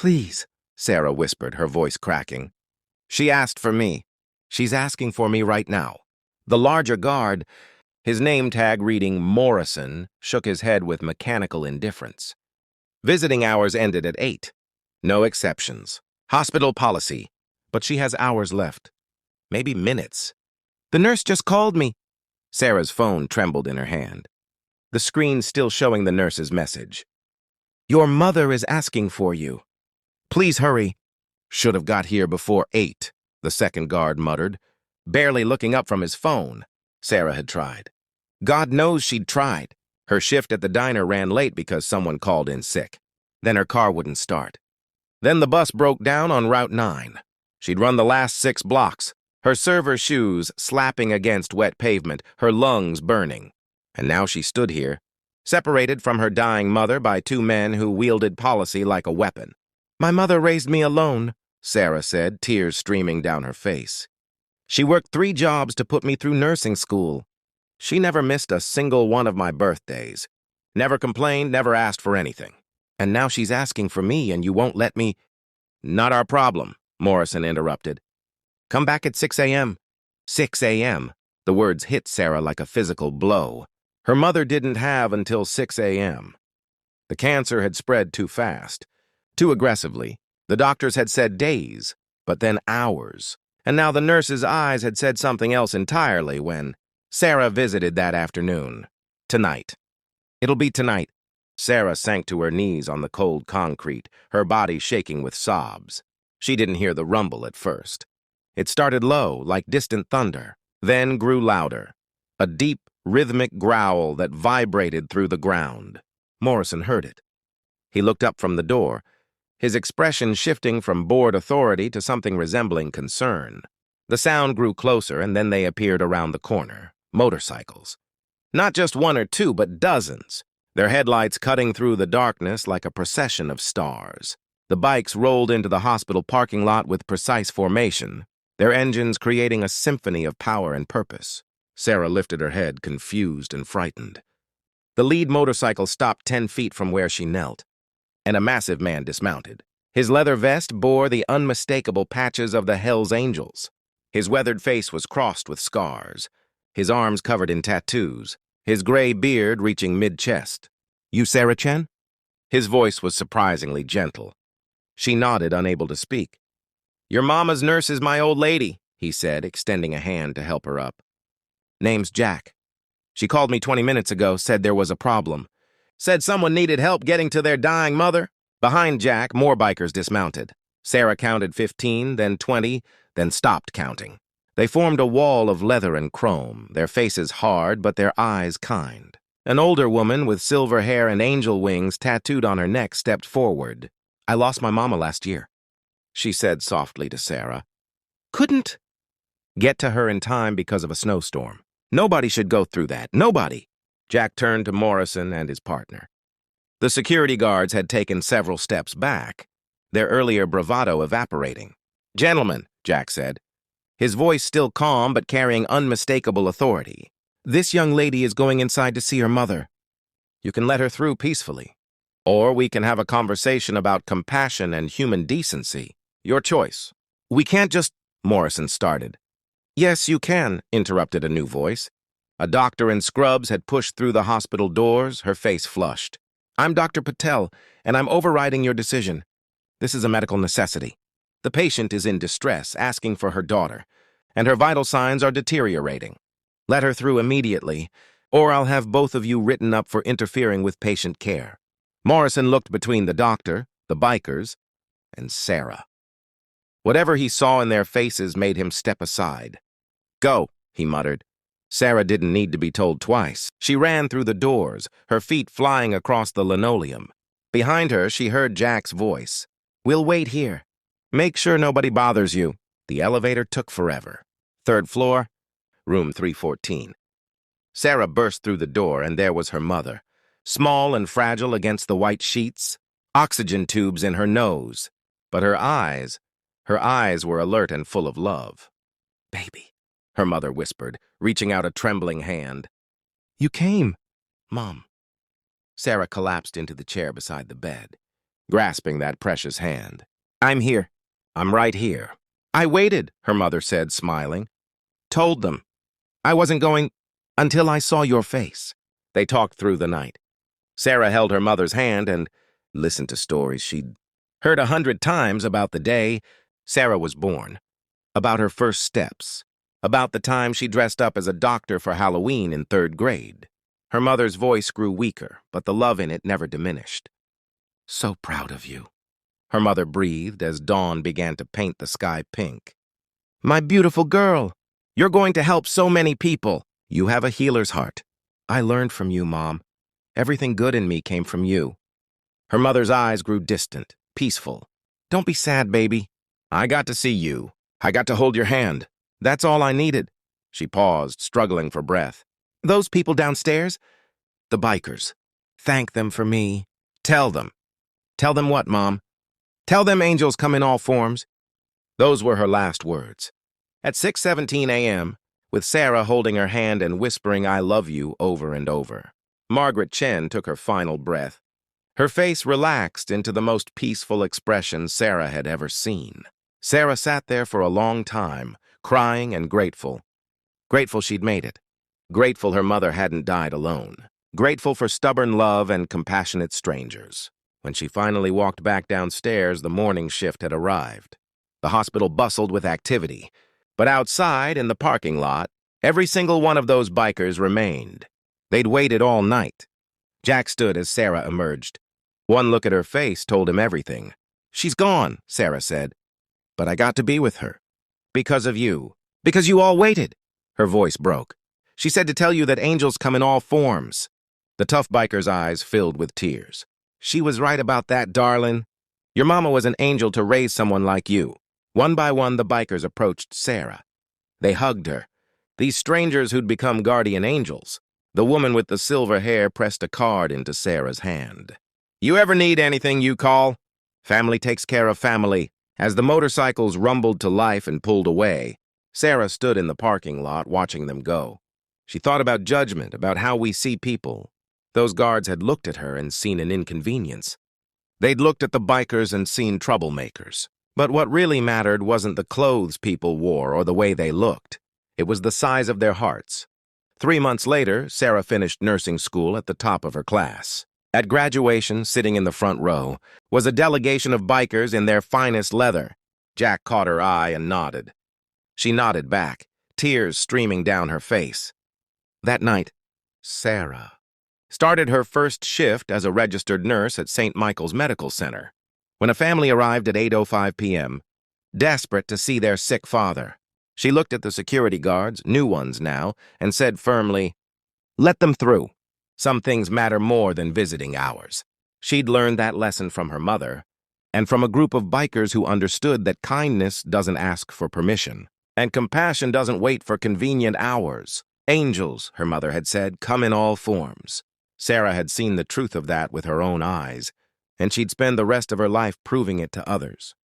Please, Sarah whispered, her voice cracking. She asked for me. She's asking for me right now. The larger guard, his name tag reading Morrison, shook his head with mechanical indifference. Visiting hours ended at 8. No exceptions. Hospital policy. But she has hours left. Maybe minutes. The nurse just called me. Sarah's phone trembled in her hand. The screen still showing the nurse's message. Your mother is asking for you. Please hurry. Should have got here before 8, the second guard muttered, barely looking up from his phone. Sarah had tried. God knows she'd tried. Her shift at the diner ran late because someone called in sick. Then her car wouldn't start. Then the bus broke down on Route 9. She'd run the last 6 blocks, her server shoes slapping against wet pavement, her lungs burning. And now she stood here, separated from her dying mother by 2 men who wielded policy like a weapon. My mother raised me alone, Sarah said, tears streaming down her face. She worked 3 jobs to put me through nursing school. She never missed a single one of my birthdays. Never complained, never asked for anything. And now she's asking for me and you won't let me. Not our problem, Morrison interrupted. Come back at 6 a.m. 6 a.m. The words hit Sarah like a physical blow. Her mother didn't have until 6 a.m. The cancer had spread too fast, too aggressively. The doctors had said days, but then hours. And now the nurse's eyes had said something else entirely when Sarah visited that afternoon. Tonight. It'll be tonight. Sarah sank to her knees on the cold concrete, her body shaking with sobs. She didn't hear the rumble at first. It started low, like distant thunder, then grew louder. A deep, rhythmic growl that vibrated through the ground. Morrison heard it. He looked up from the door, his expression shifting from bored authority to something resembling concern. The sound grew closer, and then they appeared around the corner. Motorcycles. Not just 1 or 2, but dozens. Their headlights cutting through the darkness like a procession of stars. The bikes rolled into the hospital parking lot with precise formation, their engines creating a symphony of power and purpose. Sarah lifted her head, confused and frightened. The lead motorcycle stopped 10 feet from where she knelt, and a massive man dismounted. His leather vest bore the unmistakable patches of the Hells Angels. His weathered face was crossed with scars, his arms covered in tattoos, his gray beard reaching mid-chest. You Sarah Chen? His voice was surprisingly gentle. She nodded, unable to speak. Your mama's nurse is my old lady, he said, extending a hand to help her up. Name's Jack. She called me 20 minutes ago, said there was a problem. Said someone needed help getting to their dying mother. Behind Jack, more bikers dismounted. Sarah counted 15, then 20, then stopped counting. They formed a wall of leather and chrome, their faces hard but their eyes kind. An older woman with silver hair and angel wings tattooed on her neck stepped forward. I lost my mama last year, she said softly to Sarah. Couldn't get to her in time because of a snowstorm. Nobody should go through that. Nobody. Jack turned to Morrison and his partner. The security guards had taken several steps back, their earlier bravado evaporating. Gentlemen, Jack said, his voice still calm but carrying unmistakable authority. This young lady is going inside to see her mother. You can let her through peacefully. Or we can have a conversation about compassion and human decency. Your choice. We can't just... Morrison started. Yes, you can, interrupted a new voice. A doctor in scrubs had pushed through the hospital doors, her face flushed. I'm Dr. Patel, and I'm overriding your decision. This is a medical necessity. The patient is in distress, asking for her daughter, and her vital signs are deteriorating. Let her through immediately, or I'll have both of you written up for interfering with patient care. Morrison looked between the doctor, the bikers, and Sarah. Whatever he saw in their faces made him step aside. Go, he muttered. Sarah didn't need to be told twice. She ran through the doors, her feet flying across the linoleum. Behind her, she heard Jack's voice. We'll wait here. Make sure nobody bothers you. The elevator took forever. 3rd floor, room 314. Sarah burst through the door, and there was her mother, small and fragile against the white sheets, oxygen tubes in her nose. But her eyes were alert and full of love. Baby, her mother whispered, reaching out a trembling hand. You came, Mom. Sarah collapsed into the chair beside the bed. grasping that precious hand. "I'm here. I'm right here." "I waited," her mother said, smiling. "Told them. I wasn't going until I saw your face." They talked through the night. Sarah held her mother's hand and listened to stories she'd heard 100 times about the day Sarah was born, about her first steps, about the time she dressed up as a doctor for Halloween in 3rd grade. Her mother's voice grew weaker, but the love in it never diminished. "So proud of you," her mother breathed as dawn began to paint the sky pink. "My beautiful girl, you're going to help so many people. You have a healer's heart. I learned from you, Mom. Everything good in me came from you." Her mother's eyes grew distant, peaceful. "Don't be sad, baby. I got to see you. I got to hold your hand. That's all I needed." She paused, struggling for breath. "Those people downstairs? The bikers. Thank them for me. Tell them." "Tell them what, Mom?" "Tell them angels come in all forms." Those were her last words. At 6:17 a.m., with Sarah holding her hand and whispering "I love you" over and over, Margaret Chen took her final breath. Her face relaxed into the most peaceful expression Sarah had ever seen. Sarah sat there for a long time, crying and grateful. Grateful she'd made it. Grateful her mother hadn't died alone. Grateful for stubborn love and compassionate strangers. When she finally walked back downstairs, the morning shift had arrived. The hospital bustled with activity. But outside, in the parking lot, every single one of those bikers remained. They'd waited all night. Jack stood as Sarah emerged. One look at her face told him everything. "She's gone," Sarah said. "But I got to be with her. Because of you. Because you all waited." Her voice broke. "She said to tell you that angels come in all forms." The tough biker's eyes filled with tears. "She was right about that, darling. Your mama was an angel to raise someone like you." One by one, the bikers approached Sarah. They hugged her. These strangers who'd become guardian angels. The woman with the silver hair pressed a card into Sarah's hand. "You ever need anything, you call. Family takes care of family." As the motorcycles rumbled to life and pulled away, Sarah stood in the parking lot watching them go. She thought about judgment, about how we see people. Those guards had looked at her and seen an inconvenience. They'd looked at the bikers and seen troublemakers. But what really mattered wasn't the clothes people wore or the way they looked. It was the size of their hearts. 3 months later, Sarah finished nursing school at the top of her class. At graduation, sitting in the front row, was a delegation of bikers in their finest leather. Jack caught her eye and nodded. She nodded back, tears streaming down her face. That night, Sarah started her first shift as a registered nurse at St. Michael's Medical Center. When a family arrived at 8:05 p.m., desperate to see their sick father, she looked at the security guards, new ones now, and said firmly, "Let them through. Some things matter more than visiting hours." She'd learned that lesson from her mother, and from a group of bikers who understood that kindness doesn't ask for permission, and compassion doesn't wait for convenient hours. Angels, her mother had said, come in all forms. Sarah had seen the truth of that with her own eyes, and she'd spend the rest of her life proving it to others.